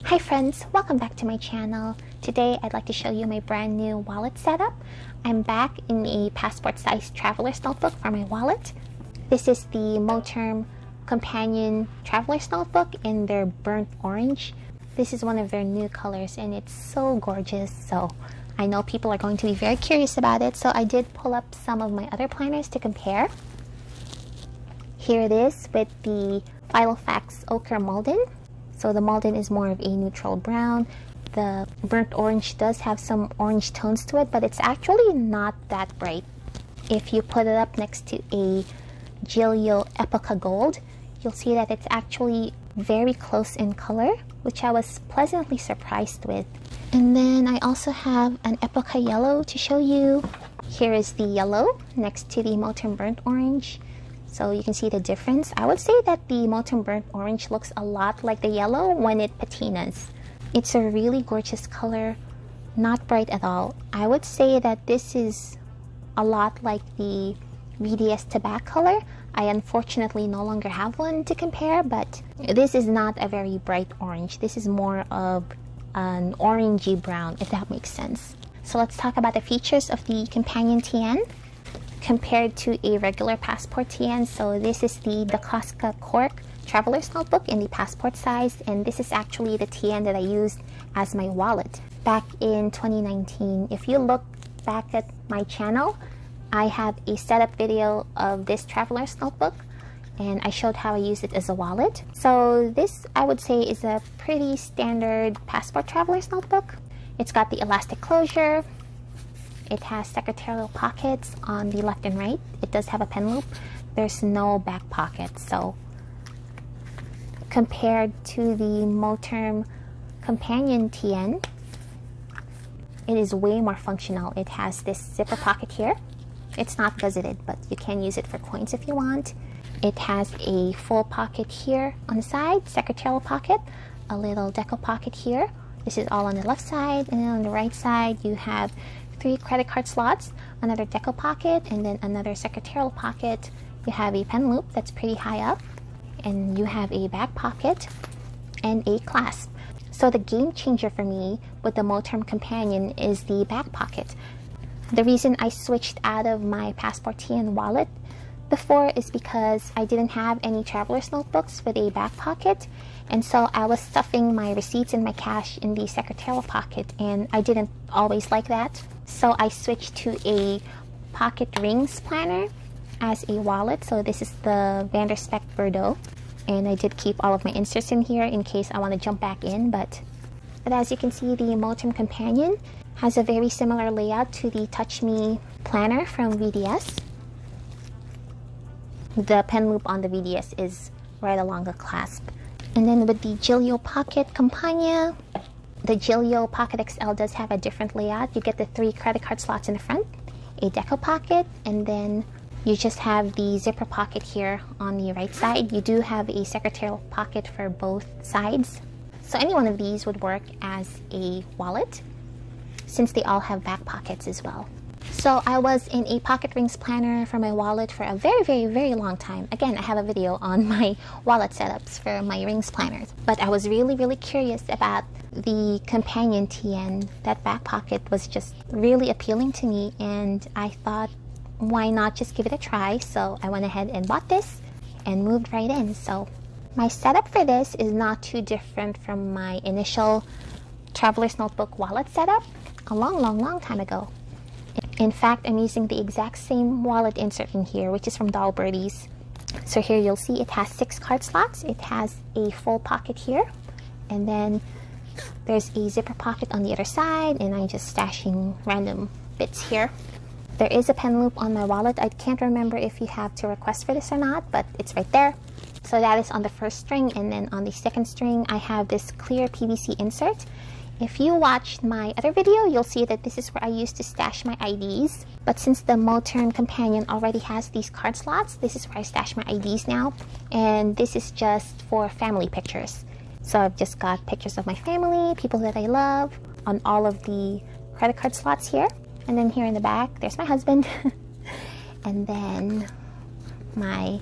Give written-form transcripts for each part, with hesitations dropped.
Hi friends, welcome back to my channel. Today I'd like to show you my brand new wallet setup. I'm back in a passport size traveler's notebook for my wallet. This is the Moterm Companion traveler's notebook in their burnt orange. This is one of their new colors and it's so gorgeous, so I know people are going to be very curious about it, so I did pull up some of my other planners to compare. Here it is with the Filofax Ochre Malden. So the Malden is more of a neutral brown. The burnt orange does have some orange tones to it, but it's actually not that bright. If you put it up next to a Giglio Epoca Gold, you'll see that it's actually very close in color, which I was pleasantly surprised with. And then I also have an Epoca Yellow to show you. Here is the yellow next to the Moterm Burnt Orange. So you can see the difference. I would say that the Moterm Burnt Orange looks a lot like the yellow when it patinas. It's a really gorgeous color, not bright at all. I would say that this is a lot like the VDS Tobacco color. I unfortunately no longer have one to compare, but this is not a very bright orange. This is more of an orangey brown, if that makes sense. So let's talk about the features of the Companion TN compared to a regular Passport TN. So this is the Dacosca Cork Traveler's Notebook in the Passport size, and this is actually the TN that I used as my wallet back in 2019. If you look back at my channel, I have a setup video of this Traveler's Notebook, and I showed how I use it as a wallet. So this, I would say, is a pretty standard Passport Traveler's Notebook. It's got the elastic closure. It has secretarial pockets on the left and right. It does have a pen loop. There's no back pocket. So compared to the Moterm Companion TN, it is way more functional. It has this zipper pocket here. It's not gazetted, but you can use it for coins if you want. It has a full pocket here on the side, secretarial pocket, a little deco pocket here. This is all on the left side, and then on the right side you have 3 credit card slots, another deco pocket, and then another secretarial pocket. You have a pen loop that's pretty high up, and you have a back pocket and a clasp. So the game changer for me with the Moterm Companion is the back pocket. The reason I switched out of my Passport TN wallet before is because I didn't have any traveler's notebooks with a back pocket, and so I was stuffing my receipts and my cash in the secretarial pocket, and I didn't always like that. So I switched to a pocket rings planner as a wallet. So this is the Vanderspect Bordeaux, and I did keep all of my inserts in here in case I want to jump back in. But as you can see, the Moterm Companion has a very similar layout to the Touch Me planner from VDS. The pen loop on the VDS is right along the clasp. And then with the Giglio Pocket Compagnia, the Giglio Pocket XL does have a different layout. You get the 3 credit card slots in the front, a deco pocket, and then you just have the zipper pocket here on the right side. You do have a secretarial pocket for both sides. So any one of these would work as a wallet, since they all have back pockets as well. So I was in a pocket rings planner for my wallet for a very long time. Again, I have a video on my wallet setups for my rings planners. But I was really curious about the Companion TN. That back pocket was just really appealing to me, and I thought, why not just give it a try? So I went ahead and bought this and moved right in. So my setup for this is not too different from my initial Traveler's Notebook wallet setup a long time ago. In fact, I'm using the exact same wallet insert in here, which is from Doll Birdies. So here you'll see it has 6 card slots. It has a full pocket here, and then there's a zipper pocket on the other side, and I'm just stashing random bits here. There is a pen loop on my wallet. I can't remember if you have to request for this or not, but it's right there. So that is on the first string, and then on the second string I have this clear PVC insert. If you watched my other video, you'll see that this is where I used to stash my IDs. But since the Moterm Companion already has these card slots, this is where I stash my IDs now. And this is just for family pictures. So I've just got pictures of my family, people that I love, on all of the credit card slots here. And then here in the back, there's my husband. And then my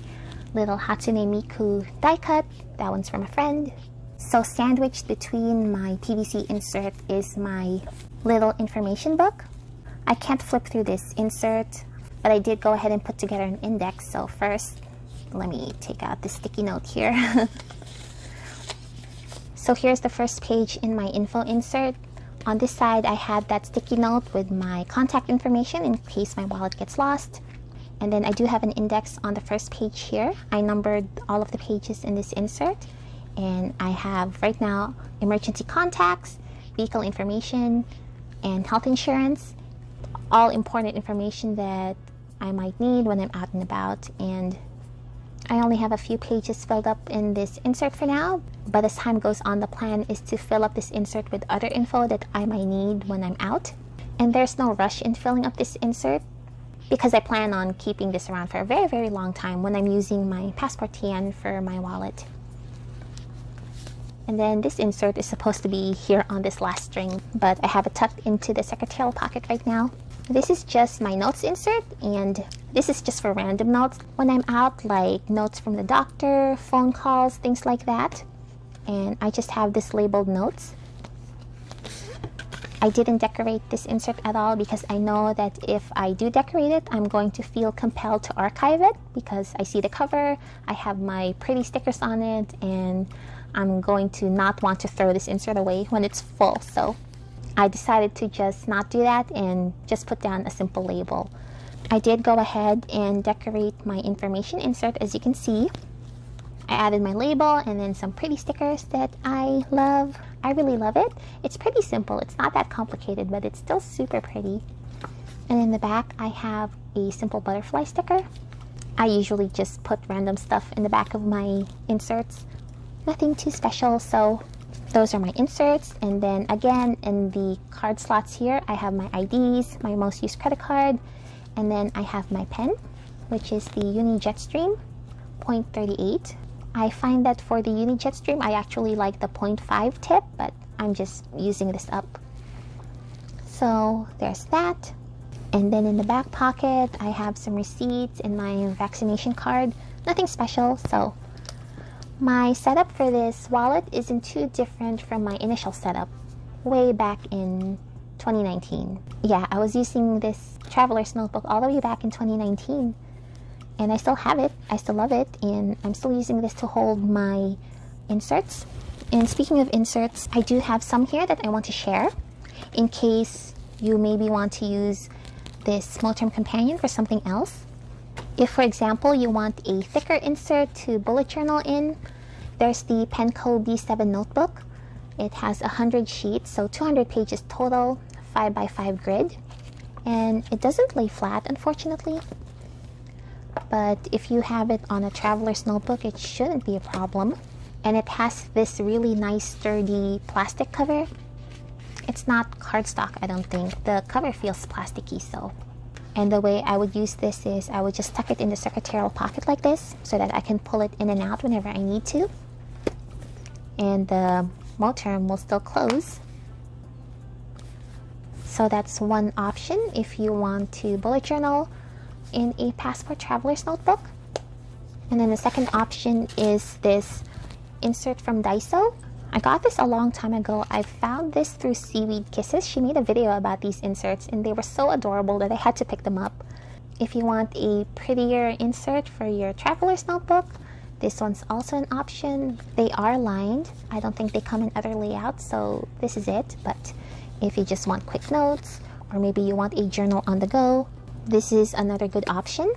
little Hatsune Miku die cut. That one's from a friend. So sandwiched between my PVC insert is my little information book. I can't flip through this insert, but I did go ahead and put together an index. So first, let me take out the sticky note here. So here's the first page in my info insert. On this side, I had that sticky note with my contact information in case my wallet gets lost. And then I do have an index on the first page here. I numbered all of the pages in this insert. And I have right now emergency contacts, vehicle information, and health insurance. All important information that I might need when I'm out and about. And I only have a few pages filled up in this insert for now, but as time goes on, the plan is to fill up this insert with other info that I might need when I'm out. And there's no rush in filling up this insert because I plan on keeping this around for a very, very long time when I'm using my Passport TN for my wallet. And then this insert is supposed to be here on this last string, but I have it tucked into the secretarial pocket right now. This is just my notes insert, and this is just for random notes when I'm out, like notes from the doctor, phone calls, things like that. And I just have this labeled notes. I didn't decorate this insert at all because I know that if I do decorate it, I'm going to feel compelled to archive it because I see the cover, I have my pretty stickers on it, and I'm going to not want to throw this insert away when it's full. So I decided to just not do that and just put down a simple label. I did go ahead and decorate my information insert, as you can see. I added my label and then some pretty stickers that I love. I really love it. It's pretty simple. It's not that complicated, but it's still super pretty. And in the back, I have a simple butterfly sticker. I usually just put random stuff in the back of my inserts. Nothing too special, so those are my inserts. And then again, in the card slots here, I have my IDs, my most used credit card, and then I have my pen, which is the Uni Jetstream 0.38. I find that for the Uni Jetstream, I actually like the 0.5 tip, but I'm just using this up. So there's that. And then in the back pocket, I have some receipts and my vaccination card. Nothing special, so my setup for this wallet isn't too different from my initial setup way back in 2019. Yeah, I was using this traveler's notebook all the way back in 2019, and I still have it. I still love it, and I'm still using this to hold my inserts. And speaking of inserts, I do have some here that I want to share in case you maybe want to use this Moterm Companion for something else. If, for example, you want a thicker insert to bullet journal in, there's the Penco B7 notebook. It has 100 sheets, so 200 pages total, 5x5 grid. And it doesn't lay flat, unfortunately. But if you have it on a traveler's notebook, it shouldn't be a problem. And it has this really nice, sturdy plastic cover. It's not cardstock, I don't think. The cover feels plasticky, so. And the way I would use this is I would just tuck it in the secretarial pocket like this so that I can pull it in and out whenever I need to. And the Moterm will still close. So that's one option if you want to bullet journal in a Passport Traveler's notebook. And then the second option is this insert from Daiso. I got this a long time ago. I found this through Seaweed Kisses. She made a video about these inserts and they were so adorable that I had to pick them up. If you want a prettier insert for your traveler's notebook, this one's also an option. They are lined. I don't think they come in other layouts, so this is it. But if you just want quick notes, or maybe you want a journal on the go, this is another good option.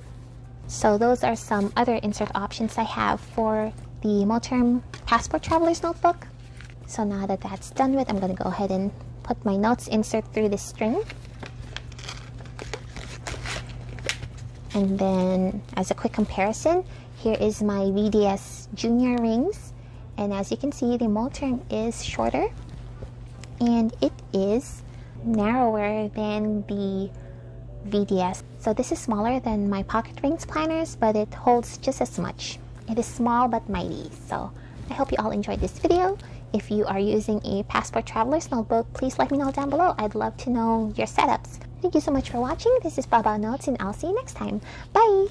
So those are some other insert options I have for the Moterm Passport Traveler's Notebook. So now that that's done with, I'm going to go ahead and put my notes insert through this string. And then as a quick comparison, here is my VDS Junior rings. And as you can see, the Moterm is shorter and it is narrower than the VDS. So this is smaller than my pocket rings planners, but it holds just as much. It is small but mighty. So I hope you all enjoyed this video. If you are using a Passport Traveler's Notebook, please let me know down below. I'd love to know your setups. Thank you so much for watching. This is Baba Notes, and I'll see you next time. Bye!